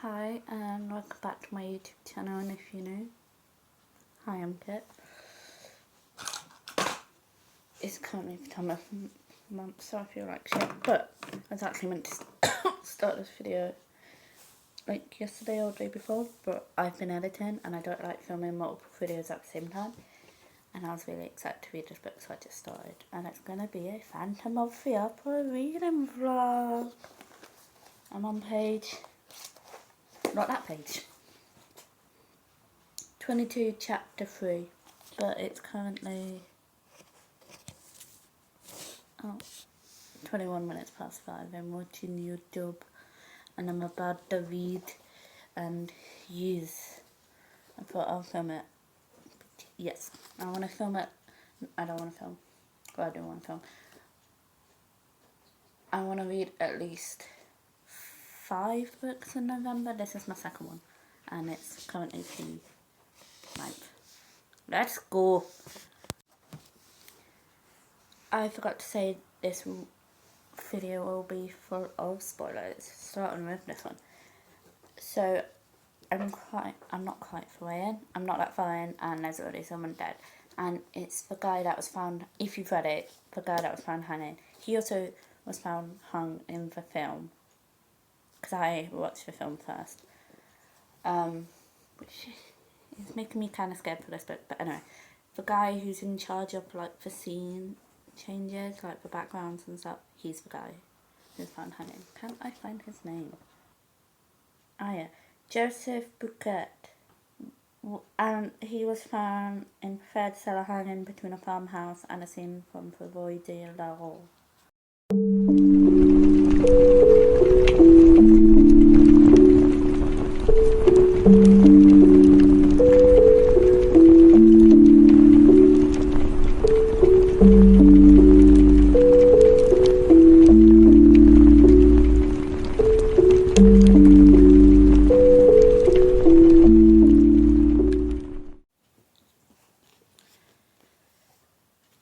Hi and welcome back to my YouTube channel, and if you're new, hi, I'm Kit. It's currently the time of month, so I feel like shit, but I was actually meant to start this video like yesterday or the day before, but I've been editing and I don't like filming multiple videos at the same time, and I was really excited to read this book, so I just started, and it's going to be a Phantom of the Opera reading vlog. I'm on page... not that page. 22 chapter 3, but it's currently 21 minutes past 5. I'm watching YouTube and I'm about to read and use. I thought I'll film it. Yes, I want to film it. I don't want to film. Well, I do want to film. I want to read at least 5 books in November. This is my second one and it's currently the 9th. Let's go. I forgot to say this video will be full of spoilers, starting with this one. So I'm not quite far in. I'm not that far in, and there's already someone dead. And it's the guy that was found, if you've read it, the guy that was found hanging. He also was found hung in the film, because I watched the film first. Which is making me kind of scared for this book, but anyway. The guy who's in charge of like the scene changes, like the backgrounds and stuff, he's the guy who's found hanging. Can't I find his name? Ah yeah, Joseph Buquet. And he was found in third cellar hanging between a farmhouse and a scene from the Rue de la Rue.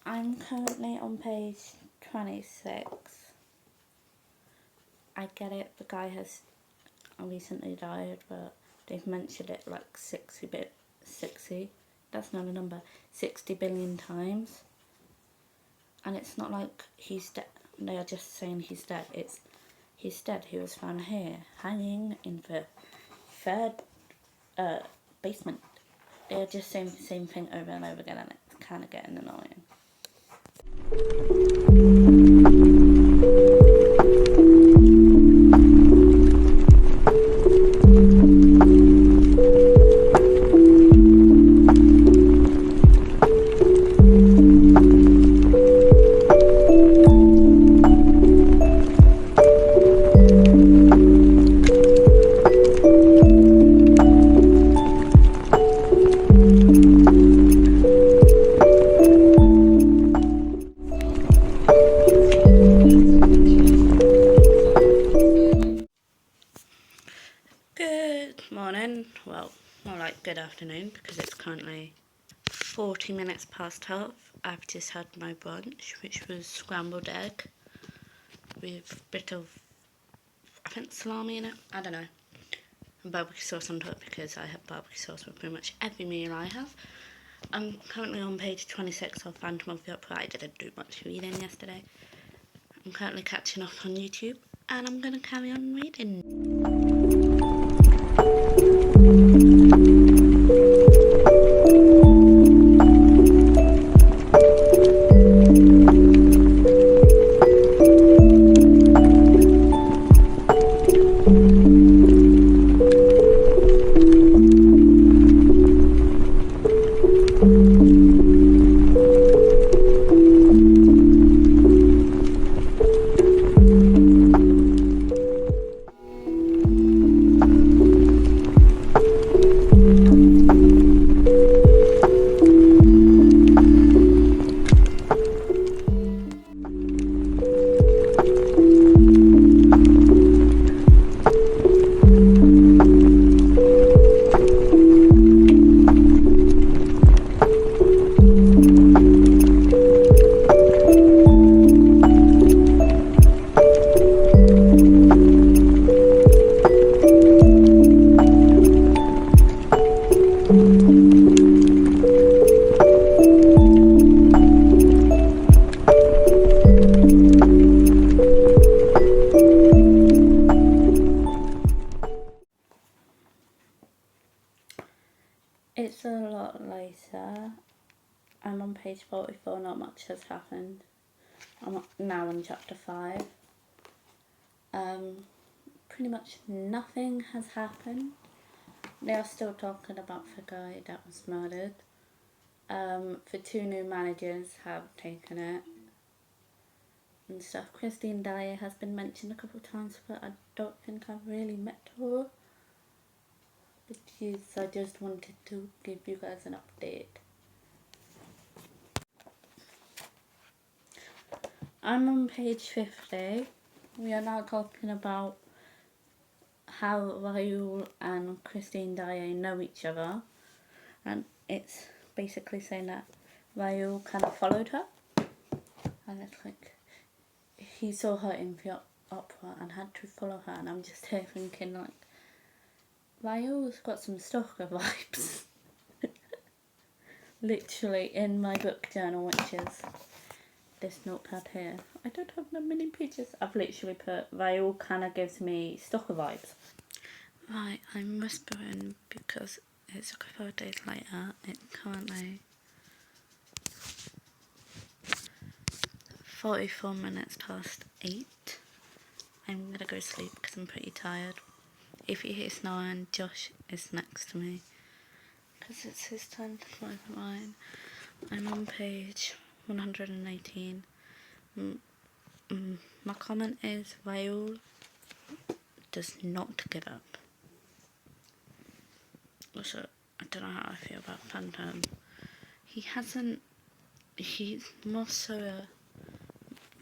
I'm currently on page 26. I get it, the guy has recently died, but they've mentioned it like 60, that's not a number, 60 billion times. And it's not like he's dead, they are just saying he's dead, he's dead. He was found here, hanging in the third basement. They're just saying the same thing over and over again, and it's kind of getting annoying. Good morning, well, more like good afternoon, because it's currently 40 minutes past 12. I've just had my brunch, which was scrambled egg with a bit of, I think, salami in it, I don't know, and barbecue sauce on top, because I have barbecue sauce with pretty much every meal I have. I'm currently on page 26 of Phantom of the Opera. I didn't do much reading yesterday. I'm currently catching up on YouTube, and I'm going to carry on reading. I'm on page 44, not much has happened. I'm now on chapter 5. Pretty much nothing has happened. They are still talking about the guy that was murdered. The 2 new managers have taken it and stuff. Christine Dyer has been mentioned a couple of times, but I don't think I've really met her. But yes, I just wanted to give you guys an update. I'm on page 50. We are now talking about how Raoul and Christine Dyer know each other. And it's basically saying that Raoul kind of followed her. And it's like, he saw her in the opera and had to follow her. And I'm just here thinking, like, Raoul's got some stalker vibes. Literally in my book journal, which is this notepad here. I don't have that many pages. I've literally put, Raoul kind of gives me stalker vibes. Right, I'm whispering because it's a couple of days later. It's currently 44 minutes past 8. I'm gonna go sleep because I'm pretty tired. If you hear snoring, Josh is next to me because it's his time to fly the line. I'm on page 118. My comment is Raoul does not give up. Also, I don't know how I feel about Phantom. He's more so a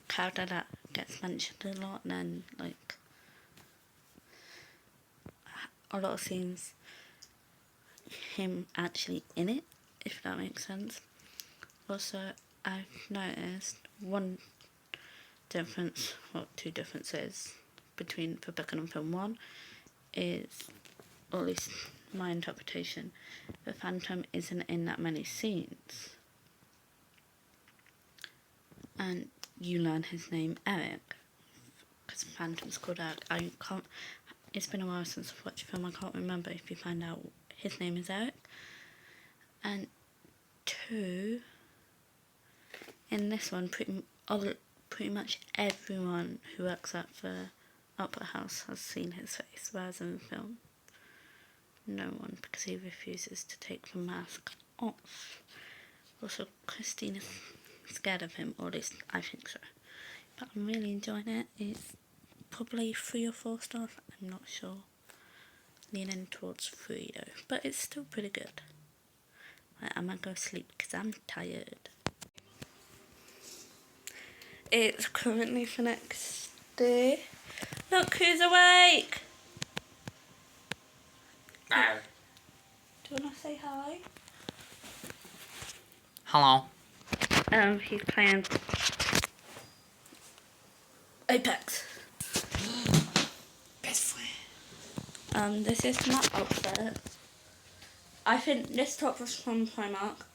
character that gets mentioned a lot than like a lot of scenes him actually in it, if that makes sense. Also, I've noticed one difference, well, 2 differences between the book and film 1 is, or at least my interpretation, the Phantom isn't in that many scenes. And you learn his name, Eric, because Phantom's called Eric. It's been a while since I've watched the film, I can't remember if you find out his name is Eric. And 2, in this one, pretty much everyone who works at the Opera House has seen his face, whereas in the film, no one, because he refuses to take the mask off. Also, Christine is scared of him, or at least I think so. But I'm really enjoying it. It's probably 3 or 4 stars, I'm not sure. Leaning towards 3 though, but it's still pretty good. Right, I'm gonna go sleep because I'm tired. It's currently the next day. Look who's awake! No. Do you want to say hi? Hello. He's playing Apex. Best friend. This is my outfit. I think this top was from Primark.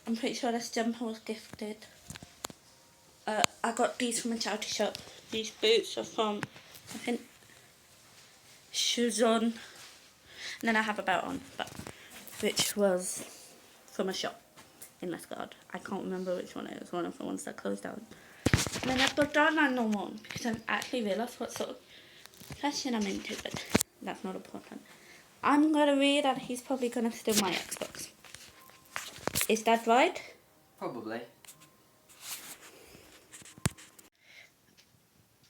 I'm pretty sure this jumper was gifted. I got these from a charity shop. These boots are from, I think, Shoes On. And then I have a belt on, which was from a shop in Lescard. I can't remember which one it was, one of the ones that closed down. And then I've got dark one because I've actually realised what sort of fashion I'm into, but that's not important. I'm going to read that he's probably going to steal my Xbox. Is that right? Probably.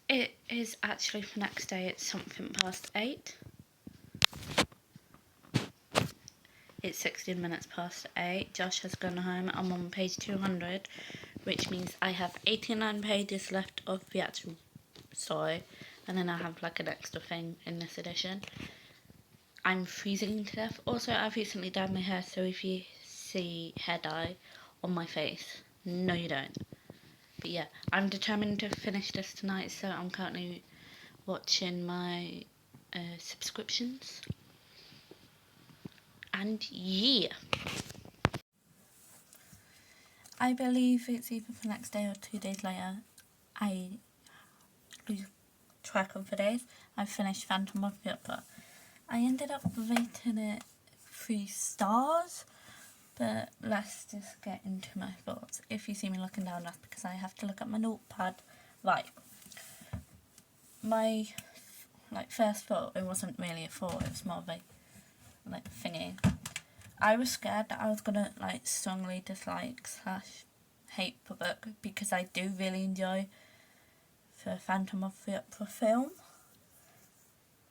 It is actually the next day, it's something past 8. It's 16 minutes past 8. Josh has gone home. I'm on page 200, which means I have 89 pages left of the actual story, and then I have like an extra thing in this edition. I'm freezing to death. Also, I've recently dyed my hair, so if you see hair dye on my face, no you don't. But yeah, I'm determined to finish this tonight, so I'm currently watching my subscriptions. And yeah. I believe it's either the next day or 2 days later. I lose track of the days. I finished Phantom of the Opera. I ended up rating it 3 stars, But let's just get into my thoughts. If you see me looking down, that's because I have to look at my notepad. Right. My first thought, it wasn't really a thought, it was more of a thingy. I was scared that I was gonna strongly dislike / hate the book, because I do really enjoy the Phantom of the Opera film.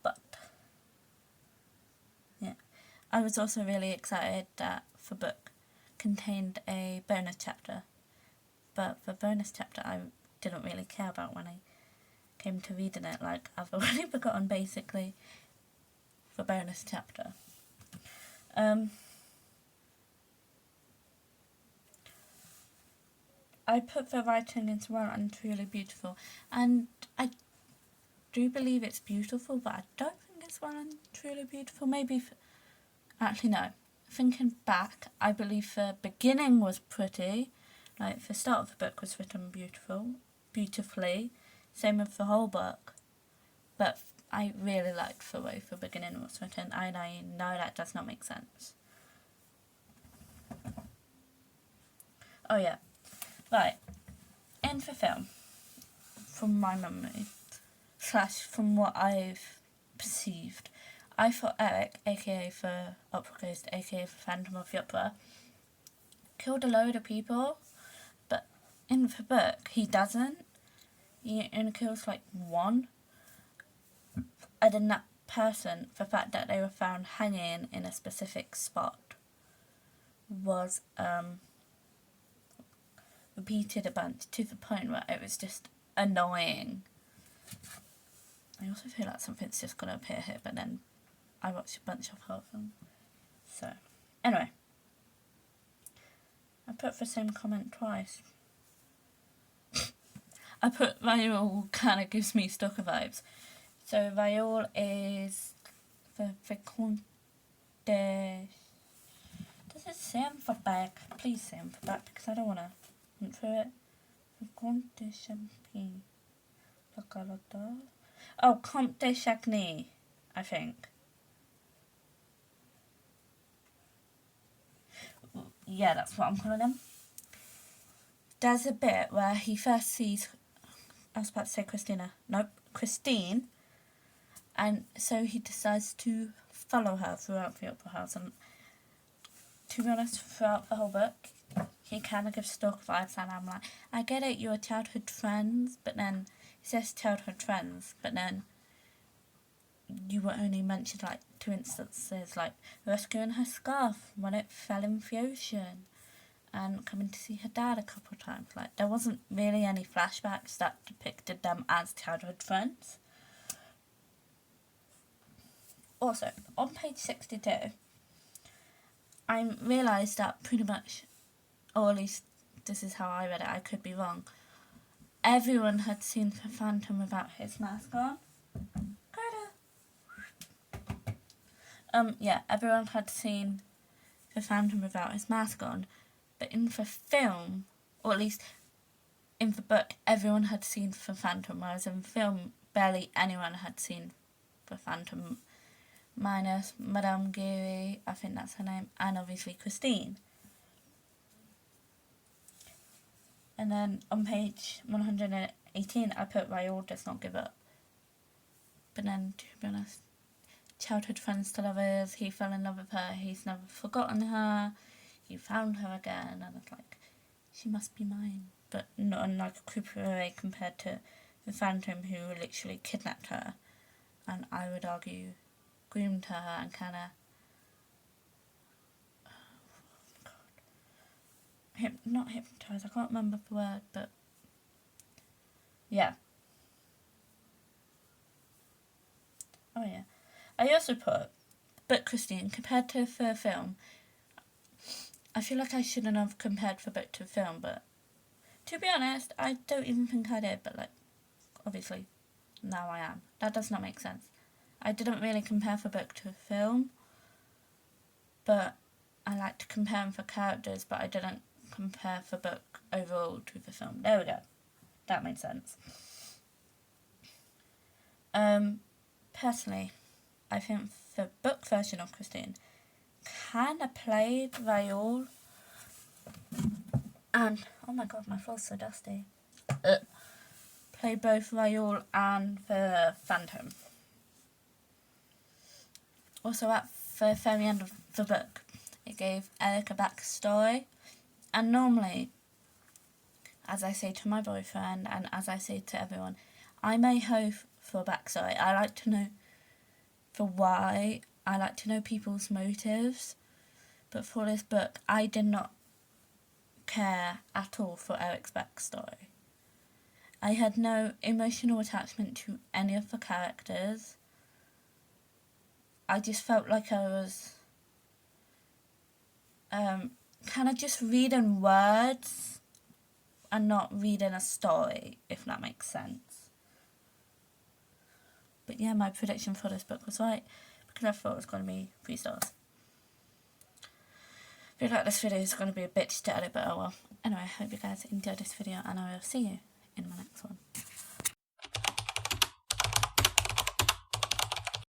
But yeah, I was also really excited that the book contained a bonus chapter, but the bonus chapter I didn't really care about when I came to reading it. I've already forgotten basically the bonus chapter. I put the writing as well and truly beautiful, and I do believe it's beautiful, but I don't think it's well and truly beautiful. Actually no, thinking back, I believe the beginning was pretty, the start of the book was written beautifully, same with the whole book, but I really liked the way the beginning was written, and I know that does not make sense. Oh yeah, right, in the film, from my memory, / from what I've perceived, I thought Eric, aka the Opera Ghost, aka the Phantom of the Opera, killed a load of people, but in the book he doesn't. He only kills one. And then that person, the fact that they were found hanging in a specific spot, was repeated a bunch to the point where it was just annoying. I also feel like something's just going to appear here, but then I watched a bunch of horror films. So, anyway. I put the same comment twice. I put Raoul kind of gives me stalker vibes. So Raoul is the Vicomte de... Does it say on the back? Please say on the back, because I don't want to hunt through it. Vicomte de Champagne. Oh, Comte de Chagny, I think. Yeah, that's what I'm calling him. There's a bit where he first sees, I was about to say Christina, nope, Christine, and so he decides to follow her throughout the opera house, and to be honest, throughout the whole book, he kind of gives stalker vibes, and I'm like, I get it, you're childhood friends, but then, he says childhood friends, but then, you were only mentioned 2 instances, rescuing her scarf when it fell in the ocean, and coming to see her dad a couple of times. There wasn't really any flashbacks that depicted them as childhood friends. Also, on page 62, I realised that pretty much, or at least this is how I read it, I could be wrong, everyone had seen the Phantom without his mask on. Yeah, everyone had seen the Phantom without his mask on, but in the film, or at least in the book, everyone had seen the Phantom, whereas in the film, barely anyone had seen the Phantom, minus Madame Giry, I think that's her name, and obviously Christine. And then on page 118, I put Raoul does not give up. But then, to be honest, childhood friends to lovers, he fell in love with her, he's never forgotten her, he found her again, and it's she must be mine. But not in a creepy way compared to the Phantom, who literally kidnapped her, and I would argue groomed her and kind of not hypnotised, I can't remember the word, but yeah. Oh yeah. I also put, but Christine, compared to the film, I feel like I shouldn't have compared the book to the film, but to be honest, I don't even think I did, but obviously, now I am. That does not make sense. I didn't really compare the book to the film, but I like to compare the characters, but I didn't compare the book overall to the film. There we go. That made sense. Personally, I think the book version of Christine kind of played Raoul and oh my god, my floor's so dusty. Play both Raoul and the Phantom. Also, at the very end of the book, it gave Eric a backstory, and normally, as I say to my boyfriend and as I say to everyone, I may hope for a backstory. I like to know the why. I like to know people's motives. But for this book, I did not care at all for Eric's backstory. I had no emotional attachment to any of the characters. I just felt like I was kind of just reading words and not reading a story, if that makes sense. But yeah, my prediction for this book was right, because I thought it was going to be 3 stars. I feel like this video is going to be a bit to edit, but oh well. Anyway, I hope you guys enjoyed this video, and I will see you in my next one.